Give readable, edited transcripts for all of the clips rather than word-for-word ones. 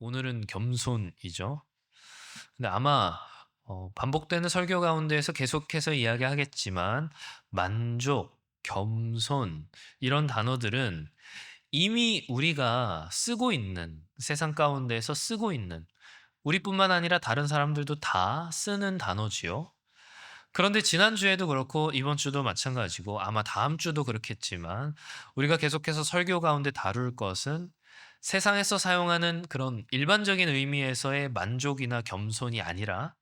오늘은 겸손이죠. 근데 아마 반복되는 설교 가운데에서 계속해서 이야기하겠지만 만족, 겸손 이런 단어들은 이미 우리가 쓰고 있는 세상 가운데에서 쓰고 있는 우리뿐만 아니라 다른 사람들도 다 쓰는 단어지요. 그런데 지난주에도 그렇고 이번 주도 마찬가지고 아마 다음 주도 그렇겠지만 우리가 계속해서 설교 가운데 다룰 것은 세상에서 사용하는 그런 일반적인 의미에서의 만족이나 겸손이 아니라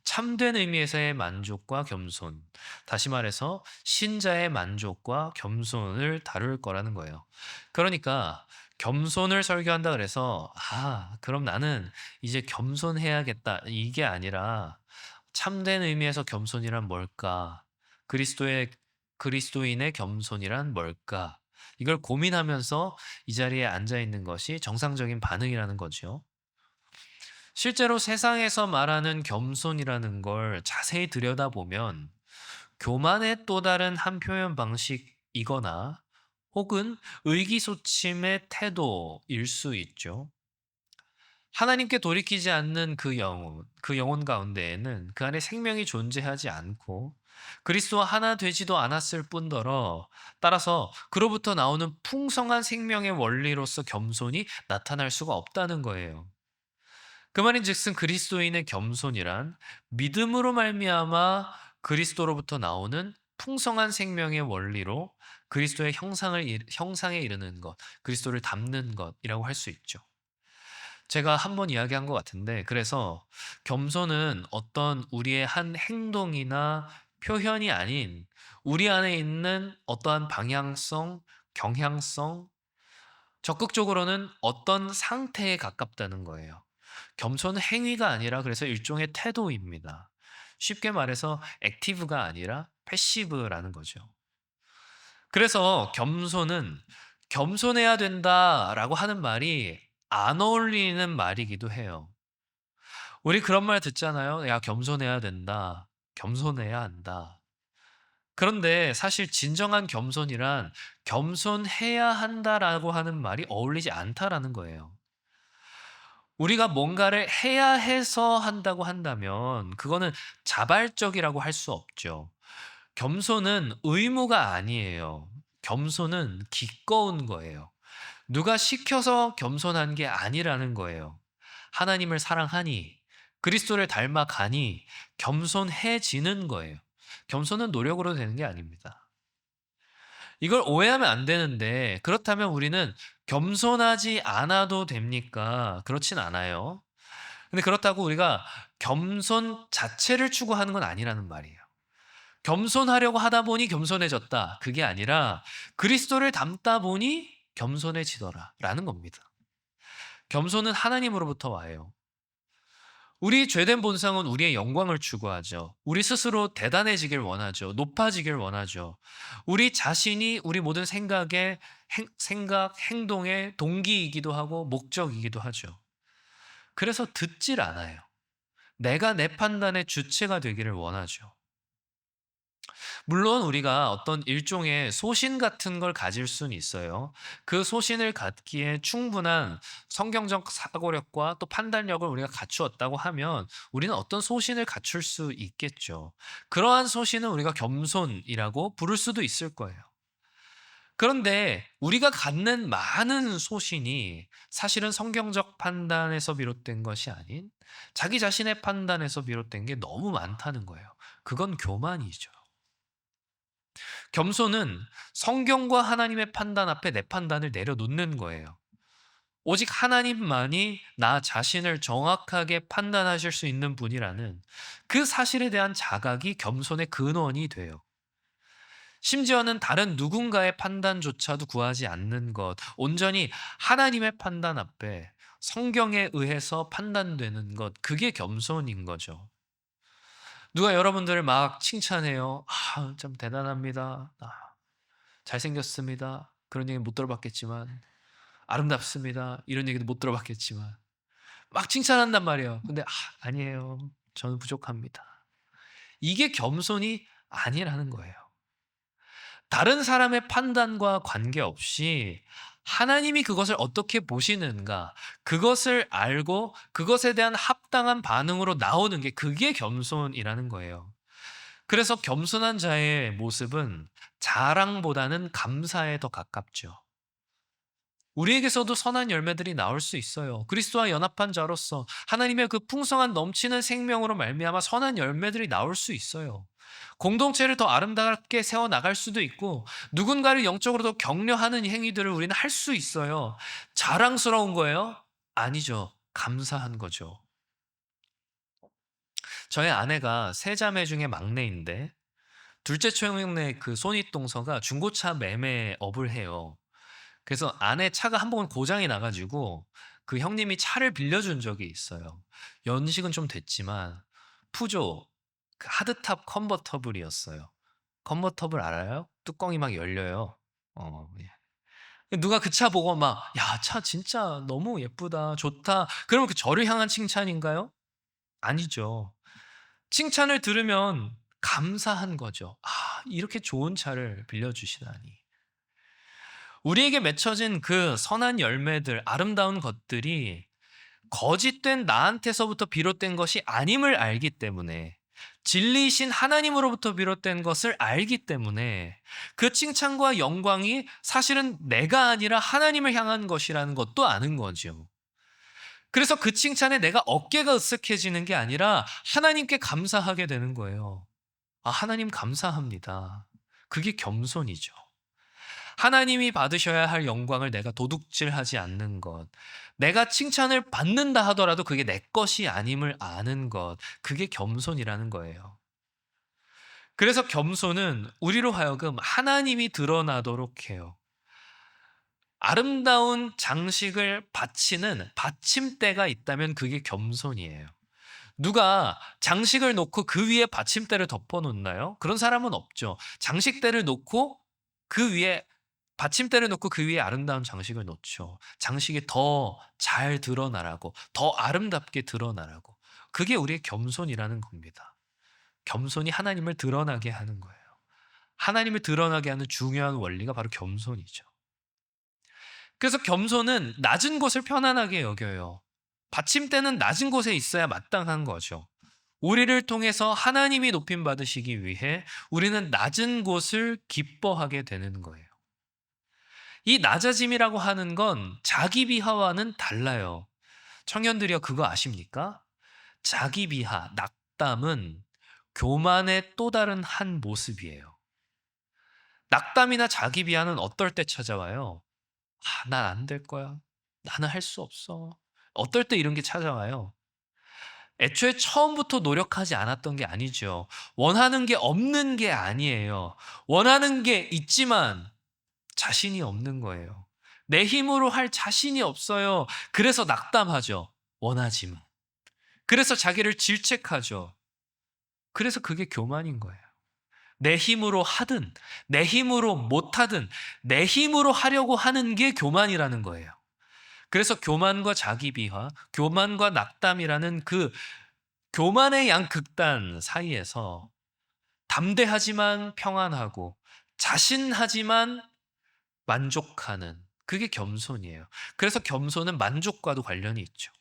참된 의미에서의 만족과 겸손, 다시 말해서 신자의 만족과 겸손을 다룰 거라는 거예요. 그러니까 겸손을 설교한다 그래서 그럼 나는 이제 겸손해야겠다 이게 아니라 참된 의미에서 겸손이란 뭘까? 그리스도의 그리스도인의 겸손이란 뭘까? 이걸 고민하면서 이 자리에 앉아 있는 것이 정상적인 반응이라는 거죠. 실제로 세상에서 말하는 겸손이라는 걸 자세히 들여다보면 교만의 또 다른 한 표현 방식이거나 혹은 의기소침의 태도일 수 있죠. 하나님께 돌이키지 않는 그 영혼 가운데에는 그 안에 생명이 존재하지 않고 그리스도와 하나 되지도 않았을 뿐더러 따라서 그로부터 나오는 풍성한 생명의 원리로서 겸손이 나타날 수가 없다는 거예요. 그 말인즉슨 그리스도인의 겸손이란 믿음으로 말미암아 그리스도로부터 나오는 풍성한 생명의 원리로 그리스도의 형상에 이르는 것, 그리스도를 닮는 것이라고 할 수 있죠. 제가 한 번 이야기한 것 같은데 그래서 겸손은 어떤 우리의 한 행동이나 표현이 아닌 우리 안에 있는 어떠한 방향성, 경향성, 적극적으로는 어떤 상태에 가깝다는 거예요. 겸손은 행위가 아니라 그래서 일종의 태도입니다. 쉽게 말해서 액티브가 아니라 패시브라는 거죠. 그래서 겸손은 겸손해야 된다라고 하는 말이 안 어울리는 말이기도 해요. 우리 그런 말 듣잖아요. 야, 겸손해야 된다. 겸손해야 한다. 그런데 사실 진정한 겸손이란 겸손해야 한다라고 하는 말이 어울리지 않다라는 거예요. 우리가 뭔가를 해야 해서 한다고 한다면 그거는 자발적이라고 할 수 없죠. 겸손은 의무가 아니에요. 겸손은 기꺼운 거예요. 누가 시켜서 겸손한 게 아니라는 거예요. 하나님을 사랑하니 그리스도를 닮아가니 겸손해지는 거예요. 겸손은 노력으로 되는 게 아닙니다. 이걸 오해하면 안 되는데 그렇다면 우리는 겸손하지 않아도 됩니까? 그렇진 않아요. 근데 그렇다고 우리가 겸손 자체를 추구하는 건 아니라는 말이에요. 겸손하려고 하다 보니 겸손해졌다. 그게 아니라 그리스도를 닮다 보니 겸손해지더라라는 겁니다. 겸손은 하나님으로부터 와요. 우리 죄된 본성은 우리의 영광을 추구하죠. 우리 스스로 대단해지길 원하죠. 높아지길 원하죠. 우리 자신이 우리 모든 생각, 행동의 동기이기도 하고 목적이기도 하죠. 그래서 듣질 않아요. 내가 내 판단의 주체가 되기를 원하죠. 물론 우리가 어떤 일종의 소신 같은 걸 가질 수는 있어요. 그 소신을 갖기에 충분한 성경적 사고력과 또 판단력을 우리가 갖추었다고 하면 우리는 어떤 소신을 갖출 수 있겠죠. 그러한 소신은 우리가 겸손이라고 부를 수도 있을 거예요. 그런데 우리가 갖는 많은 소신이 사실은 성경적 판단에서 비롯된 것이 아닌 자기 자신의 판단에서 비롯된 게 너무 많다는 거예요. 그건 교만이죠. 겸손은 성경과 하나님의 판단 앞에 내 판단을 내려놓는 거예요. 오직 하나님만이 나 자신을 정확하게 판단하실 수 있는 분이라는 그 사실에 대한 자각이 겸손의 근원이 돼요. 심지어는 다른 누군가의 판단조차도 구하지 않는 것, 온전히 하나님의 판단 앞에 성경에 의해서 판단되는 것, 그게 겸손인 거죠. 누가 여러분들을 막 칭찬해요. 참 대단합니다. 잘생겼습니다. 그런 얘기 못 들어봤겠지만, 아름답습니다. 이런 얘기도 못 들어봤겠지만, 막 칭찬한단 말이에요. 근데, 아니에요. 저는 부족합니다. 이게 겸손이 아니라는 거예요. 다른 사람의 판단과 관계없이 하나님이 그것을 어떻게 보시는가, 그것을 알고 그것에 대한 합당한 반응으로 나오는 게 그게 겸손이라는 거예요. 그래서 겸손한 자의 모습은 자랑보다는 감사에 더 가깝죠. 우리에게서도 선한 열매들이 나올 수 있어요. 그리스도와 연합한 자로서 하나님의 그 풍성한 넘치는 생명으로 말미암아 선한 열매들이 나올 수 있어요. 공동체를 더 아름답게 세워 나갈 수도 있고 누군가를 영적으로 더 격려하는 행위들을 우리는 할 수 있어요. 자랑스러운 거예요? 아니죠. 감사한 거죠. 저희 아내가 세 자매 중에 막내인데 둘째 총각내 그 손윗동서가 중고차 매매업을 해요. 그래서 아내 차가 한 번 고장이 나 가지고 그 형님이 차를 빌려준 적이 있어요. 연식은 좀 됐지만 푸조 그 하드탑 컨버터블이었어요. 컨버터블 알아요? 뚜껑이 막 열려요. 예. 누가 그 차 보고 막 "야 차 진짜 너무 예쁘다. 좋다." 그러면 그 저를 향한 칭찬인가요? 아니죠. 칭찬을 들으면 감사한 거죠. '아 이렇게 좋은 차를 빌려주시다니.' 우리에게 맺혀진 그 선한 열매들, 아름다운 것들이 거짓된 나한테서부터 비롯된 것이 아님을 알기 때문에, 진리이신 하나님으로부터 비롯된 것을 알기 때문에 그 칭찬과 영광이 사실은 내가 아니라 하나님을 향한 것이라는 것도 아는 거죠. 그래서 그 칭찬에 내가 어깨가 으쓱해지는 게 아니라 하나님께 감사하게 되는 거예요. 아, 하나님 감사합니다. 그게 겸손이죠. 하나님이 받으셔야 할 영광을 내가 도둑질하지 않는 것. 내가 칭찬을 받는다 하더라도 그게 내 것이 아님을 아는 것. 그게 겸손이라는 거예요. 그래서 겸손은 우리로 하여금 하나님이 드러나도록 해요. 아름다운 장식을 바치는 받침대가 있다면 그게 겸손이에요. 누가 장식을 놓고 그 위에 받침대를 덮어 놓나요? 그런 사람은 없죠. 장식대를 놓고 그 위에 받침대를 놓고 그 위에 아름다운 장식을 놓죠. 장식이 더 잘 드러나라고, 더 아름답게 드러나라고. 그게 우리의 겸손이라는 겁니다. 겸손이 하나님을 드러나게 하는 거예요. 하나님을 드러나게 하는 중요한 원리가 바로 겸손이죠. 그래서 겸손은 낮은 곳을 편안하게 여겨요. 받침대는 낮은 곳에 있어야 마땅한 거죠. 우리를 통해서 하나님이 높임 받으시기 위해 우리는 낮은 곳을 기뻐하게 되는 거예요. 이 낮아짐이라고 하는 건 자기 비하와는 달라요. 청년들이여 그거 아십니까? 자기 비하, 낙담은 교만의 또 다른 한 모습이에요. 낙담이나 자기 비하는 어떨 때 찾아와요? 아, 난 안 될 거야. 나는 할 수 없어. 어떨 때 이런 게 찾아와요? 애초에 처음부터 노력하지 않았던 게 아니죠. 원하는 게 없는 게 아니에요. 원하는 게 있지만 자신이 없는 거예요. 내 힘으로 할 자신이 없어요. 그래서 낙담하죠. 원하지만. 그래서 자기를 질책하죠. 그래서 그게 교만인 거예요. 내 힘으로 하든, 내 힘으로 못하든, 내 힘으로 하려고 하는 게 교만이라는 거예요. 그래서 교만과 자기 비하, 교만과 낙담이라는 그 교만의 양극단 사이에서 담대하지만 평안하고 자신하지만 만족하는 그게 겸손이에요. 그래서 겸손은 만족과도 관련이 있죠.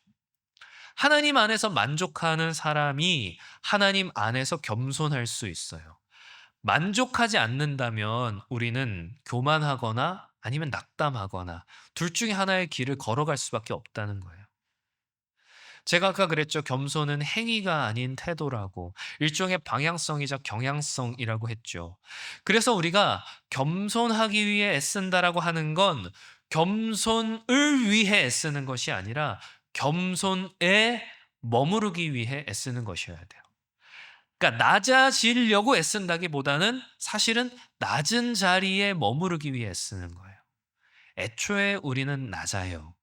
하나님 안에서 만족하는 사람이 하나님 안에서 겸손할 수 있어요. 만족하지 않는다면 우리는 교만하거나 아니면 낙담하거나 둘 중에 하나의 길을 걸어갈 수밖에 없다는 거예요. 제가 아까 그랬죠. 겸손은 행위가 아닌 태도라고. 일종의 방향성이자 경향성이라고 했죠. 그래서 우리가 겸손하기 위해 애쓴다라고 하는 건 겸손을 위해 애쓰는 것이 아니라 겸손에 머무르기 위해 애쓰는 것이어야 돼요. 그러니까 낮아지려고 애쓴다기보다는 사실은 낮은 자리에 머무르기 위해 애쓰는 거예요. 애초에 우리는 낮아요.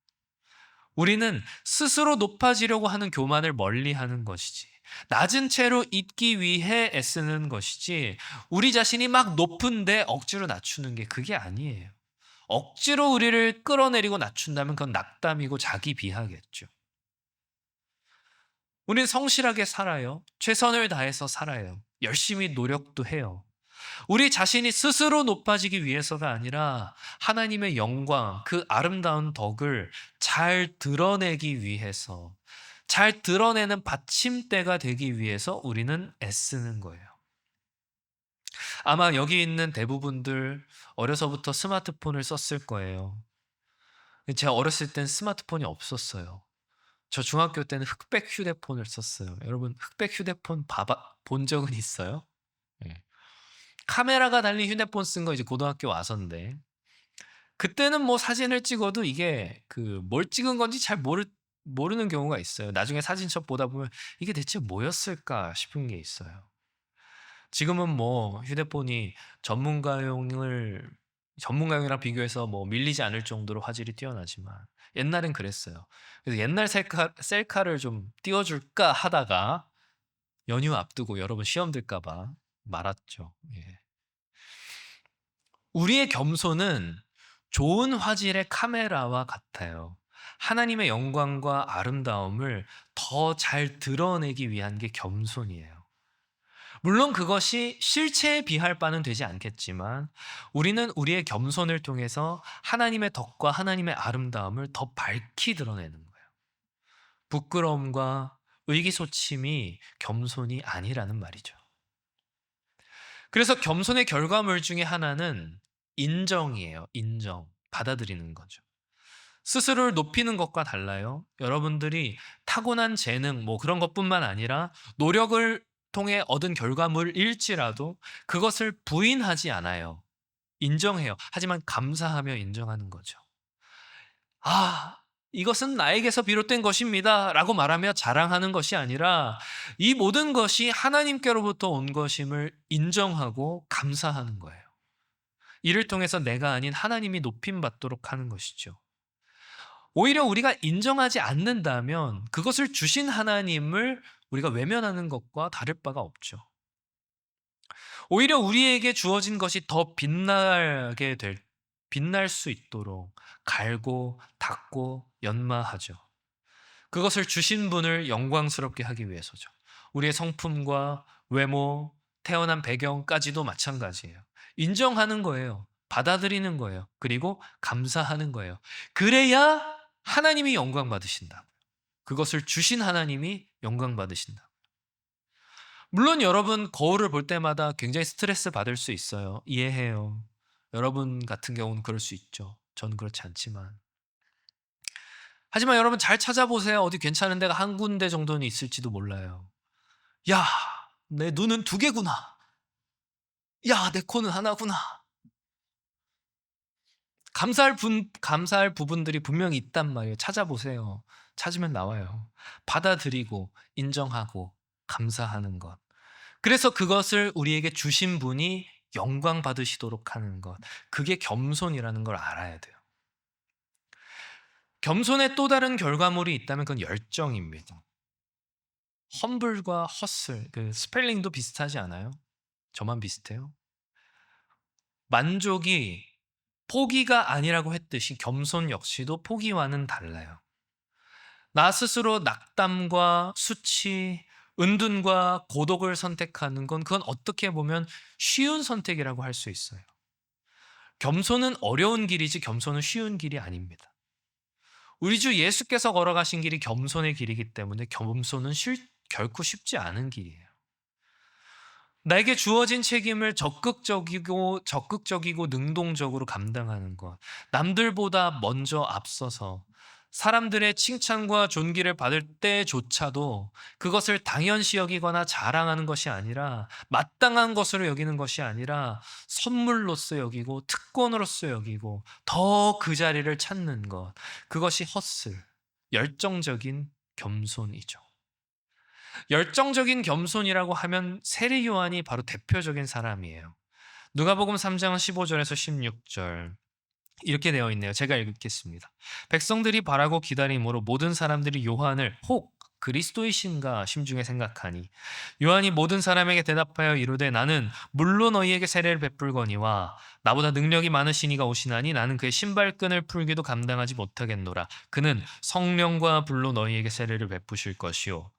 우리는 스스로 높아지려고 하는 교만을 멀리하는 것이지, 낮은 채로 있기 위해 애쓰는 것이지, 우리 자신이 막 높은데 억지로 낮추는 게 그게 아니에요. 억지로 우리를 끌어내리고 낮춘다면 그건 낙담이고 자기 비하겠죠. 우리는 성실하게 살아요. 최선을 다해서 살아요. 열심히 노력도 해요. 우리 자신이 스스로 높아지기 위해서가 아니라 하나님의 영광, 그 아름다운 덕을 잘 드러내기 위해서, 잘 드러내는 받침대가 되기 위해서 우리는 애쓰는 거예요. 아마 여기 있는 대부분들 어려서부터 스마트폰을 썼을 거예요. 제가 어렸을 땐 스마트폰이 없었어요. 저 중학교 때는 흑백 휴대폰을 썼어요. 여러분 흑백 휴대폰 본 적은 있어요? 예. 카메라가 달린 휴대폰 쓴 거 이제 고등학교 와서인데, 그때는 뭐 사진을 찍어도 이게 뭘 찍은 건지 잘 모르는 경우가 있어요. 나중에 사진첩 보다 보면 '이게 대체 뭐였을까?' 싶은 게 있어요. 지금은 뭐 휴대폰이 전문가용이랑 비교해서 뭐 밀리지 않을 정도로 화질이 뛰어나지만 옛날엔 그랬어요. 그래서 옛날 셀카를 좀 띄워 줄까 하다가 연휴 앞두고 여러분 시험 들까 봐 말았죠. 예. 우리의 겸손은 좋은 화질의 카메라와 같아요. 하나님의 영광과 아름다움을 더 잘 드러내기 위한 게 겸손이에요. 물론 그것이 실체에 비할 바는 되지 않겠지만 우리는 우리의 겸손을 통해서 하나님의 덕과 하나님의 아름다움을 더 밝히 드러내는 거예요. 부끄러움과 의기소침이 겸손이 아니라는 말이죠. 그래서 겸손의 결과물 중에 하나는 인정이에요. 인정. 받아들이는 거죠. 스스로를 높이는 것과 달라요. 여러분들이 타고난 재능 뭐 그런 것뿐만 아니라 노력을 통해 얻은 결과물일지라도 그것을 부인하지 않아요. 인정해요. 하지만 감사하며 인정하는 거죠. 아, 이것은 나에게서 비롯된 것입니다. 라고 말하며 자랑하는 것이 아니라 이 모든 것이 하나님께로부터 온 것임을 인정하고 감사하는 거예요. 이를 통해서 내가 아닌 하나님이 높임받도록 하는 것이죠. 오히려 우리가 인정하지 않는다면 그것을 주신 하나님을 우리가 외면하는 것과 다를 바가 없죠. 오히려 우리에게 주어진 것이 더 빛날 수 있도록 갈고 닦고 연마하죠. 그것을 주신 분을 영광스럽게 하기 위해서죠. 우리의 성품과 외모, 태어난 배경까지도 마찬가지예요. 인정하는 거예요. 받아들이는 거예요. 그리고 감사하는 거예요. 그래야 하나님이 영광 받으신다. 그것을 주신 하나님이 영광 받으신다. 물론 여러분 거울을 볼 때마다 굉장히 스트레스 받을 수 있어요. 이해해요. 여러분 같은 경우는 그럴 수 있죠. 저는 그렇지 않지만. 하지만 여러분 잘 찾아보세요. 어디 괜찮은 데가 한 군데 정도는 있을지도 몰라요. 야, 내 눈은 두 개구나. 야, 내 코는 하나구나. 감사할 부분들이 분명히 있단 말이에요. 찾아보세요. 찾으면 나와요. 받아들이고 인정하고 감사하는 것. 그래서 그것을 우리에게 주신 분이 영광 받으시도록 하는 것. 그게 겸손이라는 걸 알아야 돼요. 겸손의 또 다른 결과물이 있다면 그건 열정입니다. 험블과 헛슬, 스펠링도 비슷하지 않아요? 저만 비슷해요? 만족이 포기가 아니라고 했듯이 겸손 역시도 포기와는 달라요. 나 스스로 낙담과 수치, 은둔과 고독을 선택하는 건 그건 어떻게 보면 쉬운 선택이라고 할 수 있어요. 겸손은 어려운 길이지 겸손은 쉬운 길이 아닙니다. 우리 주 예수께서 걸어가신 길이 겸손의 길이기 때문에 겸손은 결코 쉽지 않은 길이에요. 나에게 주어진 책임을 적극적이고 능동적으로 감당하는 것. 남들보다 먼저 앞서서 사람들의 칭찬과 존귀를 받을 때조차도 그것을 당연시 여기거나 자랑하는 것이 아니라 마땅한 것으로 여기는 것이 아니라 선물로서 여기고 특권으로서 여기고 더 그 자리를 찾는 것. 그것이 헛슬, 열정적인 겸손이죠. 열정적인 겸손이라고 하면 세리 요한이 바로 대표적인 사람이에요. 누가복음 3장 15절에서 16절 이렇게 되어 있네요. 제가 읽겠습니다. 백성들이 바라고 기다림으로 모든 사람들이 요한을 혹 그리스도이신가 심중에 생각하니 요한이 모든 사람에게 대답하여 이르되 나는 물로 너희에게 세례를 베풀거니와 나보다 능력이 많으시니가 오시나니 나는 그의 신발끈을 풀기도 감당하지 못하겠노라. 그는 성령과 불로 너희에게 세례를 베푸실 것이요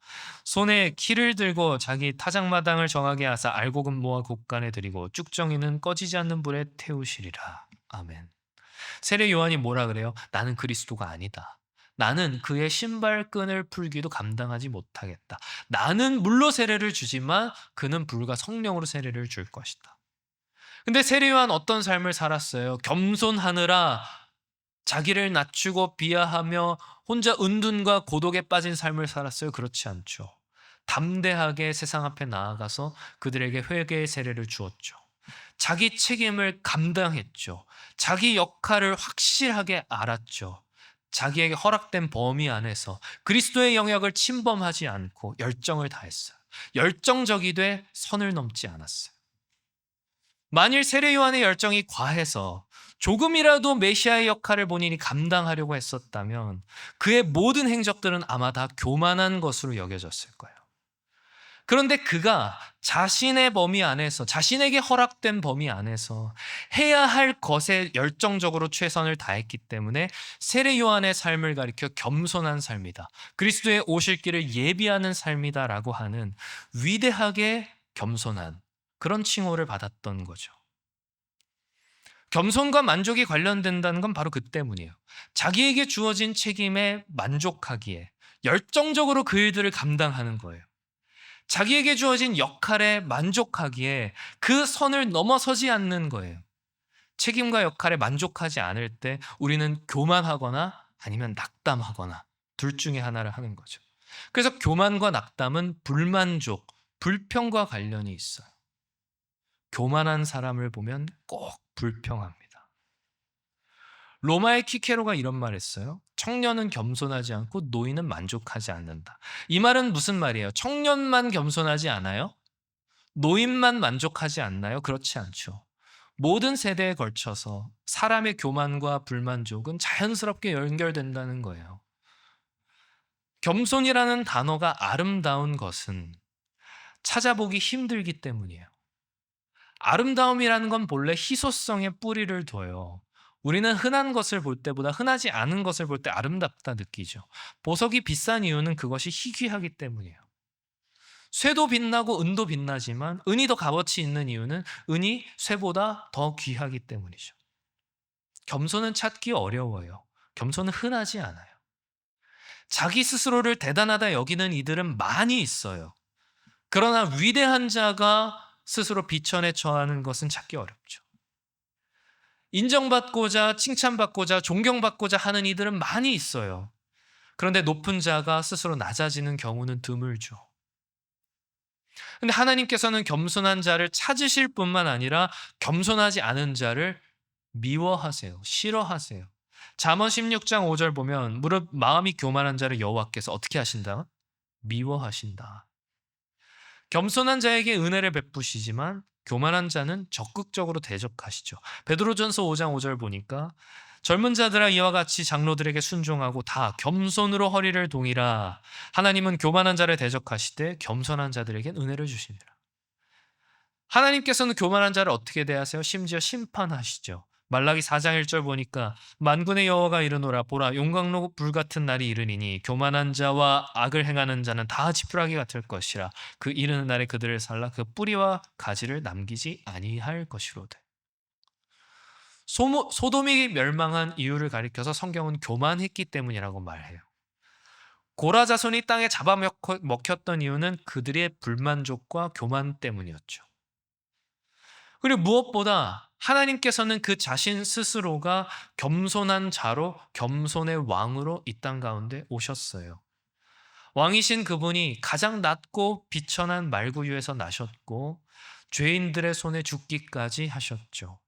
손에 키를 들고 자기 타작마당을 정하게 하사 알곡은 모아 곡간에 들이고 쭉정이는 꺼지지 않는 불에 태우시리라. 아멘. 세례 요한이 뭐라 그래요? 나는 그리스도가 아니다. 나는 그의 신발끈을 풀기도 감당하지 못하겠다. 나는 물로 세례를 주지만 그는 불과 성령으로 세례를 줄 것이다. 근데 세례 요한 어떤 삶을 살았어요? 겸손하느라 자기를 낮추고 비하하며 혼자 은둔과 고독에 빠진 삶을 살았어요? 그렇지 않죠. 담대하게 세상 앞에 나아가서 그들에게 회개의 세례를 주었죠. 자기 책임을 감당했죠. 자기 역할을 확실하게 알았죠. 자기에게 허락된 범위 안에서 그리스도의 영역을 침범하지 않고 열정을 다했어요. 열정적이되 선을 넘지 않았어요. 만일 세례 요한의 열정이 과해서 조금이라도 메시아의 역할을 본인이 감당하려고 했었다면 그의 모든 행적들은 아마 다 교만한 것으로 여겨졌을 거예요. 그런데 그가 자신의 범위 안에서, 자신에게 허락된 범위 안에서 해야 할 것에 열정적으로 최선을 다했기 때문에 세례 요한의 삶을 가리켜 겸손한 삶이다, 그리스도의 오실 길을 예비하는 삶이다라고 하는 위대하게 겸손한 그런 칭호를 받았던 거죠. 겸손과 만족이 관련된다는 건 바로 그 때문이에요. 자기에게 주어진 책임에 만족하기에 열정적으로 그 일들을 감당하는 거예요. 자기에게 주어진 역할에 만족하기에 그 선을 넘어서지 않는 거예요. 책임과 역할에 만족하지 않을 때 우리는 교만하거나 아니면 낙담하거나 둘 중에 하나를 하는 거죠. 그래서 교만과 낙담은 불만족, 불평과 관련이 있어요. 교만한 사람을 보면 꼭 불평합니다. 로마의 키케로가 이런 말 했어요. 청년은 겸손하지 않고 노인은 만족하지 않는다. 이 말은 무슨 말이에요? 청년만 겸손하지 않아요? 노인만 만족하지 않나요? 그렇지 않죠. 모든 세대에 걸쳐서 사람의 교만과 불만족은 자연스럽게 연결된다는 거예요. 겸손이라는 단어가 아름다운 것은 찾아보기 힘들기 때문이에요. 아름다움이라는 건 본래 희소성에 뿌리를 둬요. 우리는 흔한 것을 볼 때보다 흔하지 않은 것을 볼 때 아름답다 느끼죠. 보석이 비싼 이유는 그것이 희귀하기 때문이에요. 쇠도 빛나고 은도 빛나지만 은이 더 값어치 있는 이유는 은이 쇠보다 더 귀하기 때문이죠. 겸손은 찾기 어려워요. 겸손은 흔하지 않아요. 자기 스스로를 대단하다 여기는 이들은 많이 있어요. 그러나 위대한 자가 스스로 비천에 처하는 것은 찾기 어렵죠. 인정받고자, 칭찬받고자, 존경받고자 하는 이들은 많이 있어요. 그런데 높은 자가 스스로 낮아지는 경우는 드물죠. 근데 하나님께서는 겸손한 자를 찾으실 뿐만 아니라 겸손하지 않은 자를 미워하세요. 싫어하세요. 잠언 16장 5절 보면 무릇 마음이 교만한 자를 여호와께서 어떻게 하신다? 미워하신다. 겸손한 자에게 은혜를 베푸시지만 교만한 자는 적극적으로 대적하시죠. 베드로전서 5장 5절 보니까 젊은 자들아 이와 같이 장로들에게 순종하고 다 겸손으로 허리를 동이라. 하나님은 교만한 자를 대적하시되 겸손한 자들에겐 은혜를 주시니라. 하나님께서는 교만한 자를 어떻게 대하세요? 심지어 심판하시죠. 말라기 4장 1절 보니까 만군의 여호와가 이르노라 보라 용광로 불같은 날이 이르니니 교만한 자와 악을 행하는 자는 다 지푸라기 같을 것이라. 그 이르는 날에 그들을 살라 그 뿌리와 가지를 남기지 아니할 것이로되. 소돔이 멸망한 이유를 가리켜서 성경은 교만했기 때문이라고 말해요. 고라 자손이 땅에 잡아먹혔던 이유는 그들의 불만족과 교만 때문이었죠. 그리고 무엇보다 하나님께서는 그 자신 스스로가 겸손한 자로 겸손의 왕으로 이 땅 가운데 오셨어요. 왕이신 그분이 가장 낮고 비천한 말구유에서 나셨고 죄인들의 손에 죽기까지 하셨죠.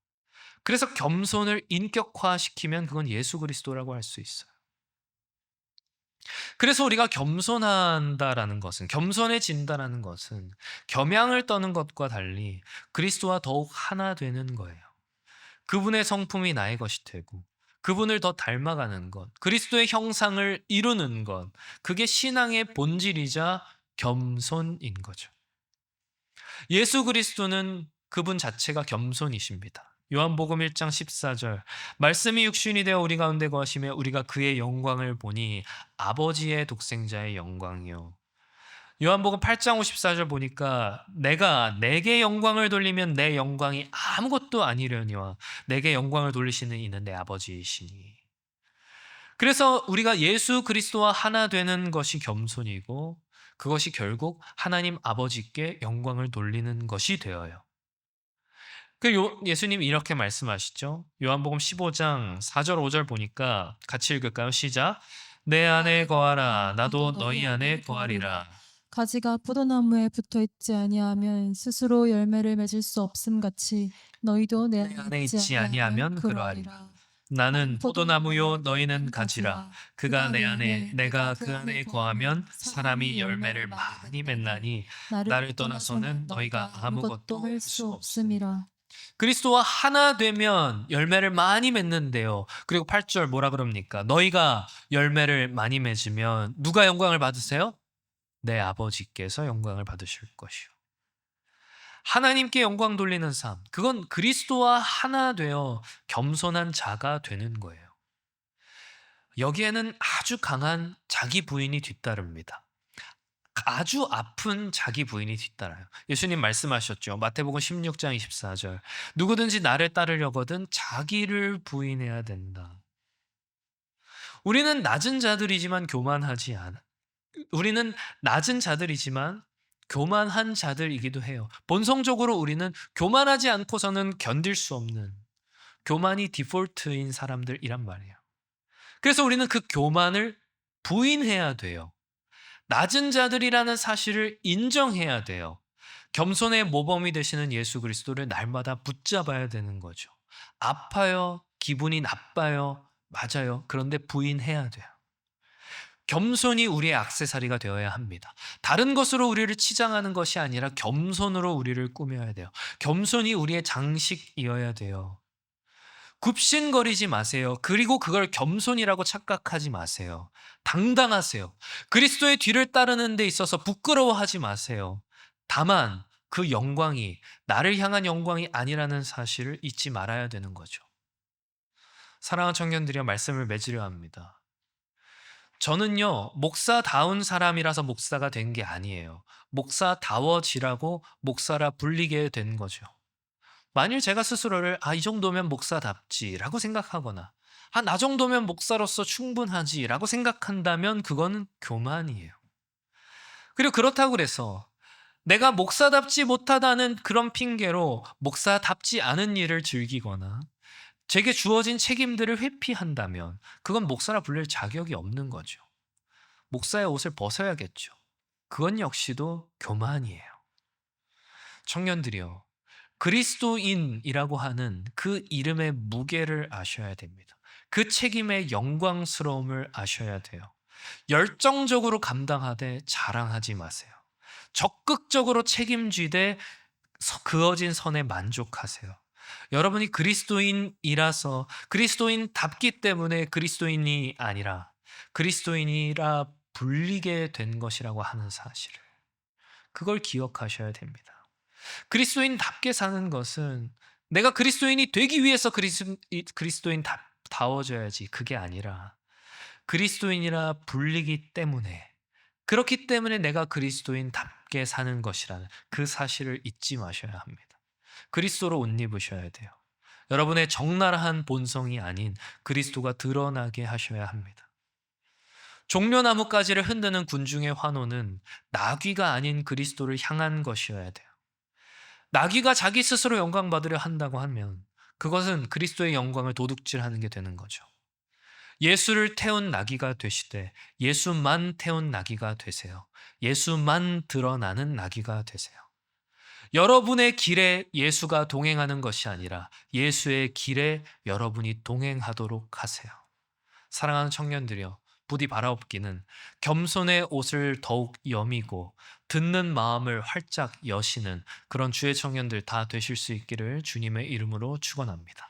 그래서 겸손을 인격화시키면 그건 예수 그리스도라고 할 수 있어요. 그래서 우리가 겸손한다라는 것은, 겸손해진다라는 것은 겸양을 떠는 것과 달리 그리스도와 더욱 하나 되는 거예요. 그분의 성품이 나의 것이 되고 그분을 더 닮아가는 것, 그리스도의 형상을 이루는 것, 그게 신앙의 본질이자 겸손인 거죠. 예수 그리스도는 그분 자체가 겸손이십니다. 요한복음 1장 14절 말씀이 육신이 되어 우리 가운데 거하시며 우리가 그의 영광을 보니 아버지의 독생자의 영광이요. 요한복음 8장 54절 보니까 내가 내게 영광을 돌리면 내 영광이 아무것도 아니려니와 내게 영광을 돌리시는 이는 내 아버지이시니. 그래서 우리가 예수 그리스도와 하나 되는 것이 겸손이고 그것이 결국 하나님 아버지께 영광을 돌리는 것이 되어요. 예수님이 이렇게 말씀하시죠. 요한복음 15장 4절 5절 보니까 같이 읽을까요? 시작. 내 안에 거하라 나도 너희 안에 거하리라. 가지가 포도나무에 붙어 있지 아니하면 스스로 열매를 맺을 수 없음 같이 너희도 내 안에 있지 아니하면 그러하리라. 나는 포도나무요 너희는 가지라. 그가 내 안에 내가 그 안에 거하면 사람이 열매를 많이 맺나니 나를 떠나서는 너희가 아무것도 할 수 없음이라. 그리스도와 하나 되면 열매를 많이 맺는데요. 그리고 8절 뭐라 그럽니까? 너희가 열매를 많이 맺으면 누가 영광을 받으세요? 내 아버지께서 영광을 받으실 것이요. 하나님께 영광 돌리는 삶, 그건 그리스도와 하나 되어 겸손한 자가 되는 거예요. 여기에는 아주 강한 자기 부인이 뒤따릅니다. 아주 아픈 자기 부인이 뒤따라요. 예수님 말씀하셨죠. 마태복음 16장 24절. 누구든지 나를 따르려거든 자기를 부인해야 된다. 우리는 낮은 자들이지만 교만하지 않아. 우리는 낮은 자들이지만 교만한 자들이기도 해요. 본성적으로 우리는 교만하지 않고서는 견딜 수 없는 교만이 디폴트인 사람들이란 말이에요. 그래서 우리는 그 교만을 부인해야 돼요. 낮은 자들이라는 사실을 인정해야 돼요. 겸손의 모범이 되시는 예수 그리스도를 날마다 붙잡아야 되는 거죠. 아파요. 기분이 나빠요. 맞아요. 그런데 부인해야 돼요. 겸손이 우리의 액세서리가 되어야 합니다. 다른 것으로 우리를 치장하는 것이 아니라 겸손으로 우리를 꾸며야 돼요. 겸손이 우리의 장식이어야 돼요. 굽신거리지 마세요. 그리고 그걸 겸손이라고 착각하지 마세요. 당당하세요. 그리스도의 뒤를 따르는 데 있어서 부끄러워하지 마세요. 다만 그 영광이 나를 향한 영광이 아니라는 사실을 잊지 말아야 되는 거죠. 사랑하는 청년들이여 말씀을 맺으려 합니다. 저는요, 목사다운 사람이라서 목사가 된 게 아니에요. 목사다워지라고 목사라 불리게 된 거죠. 만일 제가 스스로를 이 정도면 목사답지라고 생각하거나 나 정도면 목사로서 충분하지라고 생각한다면 그거는 교만이에요. 그리고 그렇다고 그래서 내가 목사답지 못하다는 그런 핑계로 목사답지 않은 일을 즐기거나 제게 주어진 책임들을 회피한다면 그건 목사라 불릴 자격이 없는 거죠. 목사의 옷을 벗어야겠죠. 그건 역시도 교만이에요. 청년들이요. 그리스도인이라고 하는 그 이름의 무게를 아셔야 됩니다. 그 책임의 영광스러움을 아셔야 돼요. 열정적으로 감당하되 자랑하지 마세요. 적극적으로 책임지되 그어진 선에 만족하세요. 여러분이 그리스도인이라서 그리스도인답기 때문에 그리스도인이 아니라 그리스도인이라 불리게 된 것이라고 하는 사실을 그걸 기억하셔야 됩니다. 그리스도인답게 사는 것은 내가 그리스도인이 되기 위해서 그리스도인다워져야지 그게 아니라 그리스도인이라 불리기 때문에 그렇기 때문에 내가 그리스도인답게 사는 것이라는 그 사실을 잊지 마셔야 합니다. 그리스도로 옷 입으셔야 돼요. 여러분의 적나라한 본성이 아닌 그리스도가 드러나게 하셔야 합니다. 종려나무 가지를 흔드는 군중의 환호는 나귀가 아닌 그리스도를 향한 것이어야 돼요. 나귀가 자기 스스로 영광 받으려 한다고 하면 그것은 그리스도의 영광을 도둑질하는 게 되는 거죠. 예수를 태운 나귀가 되시되 예수만 태운 나귀가 되세요. 예수만 드러나는 나귀가 되세요. 여러분의 길에 예수가 동행하는 것이 아니라 예수의 길에 여러분이 동행하도록 하세요. 사랑하는 청년들이여, 부디 바라옵기는 겸손의 옷을 더욱 여미고 듣는 마음을 활짝 여시는 그런 주의 청년들 다 되실 수 있기를 주님의 이름으로 축원합니다.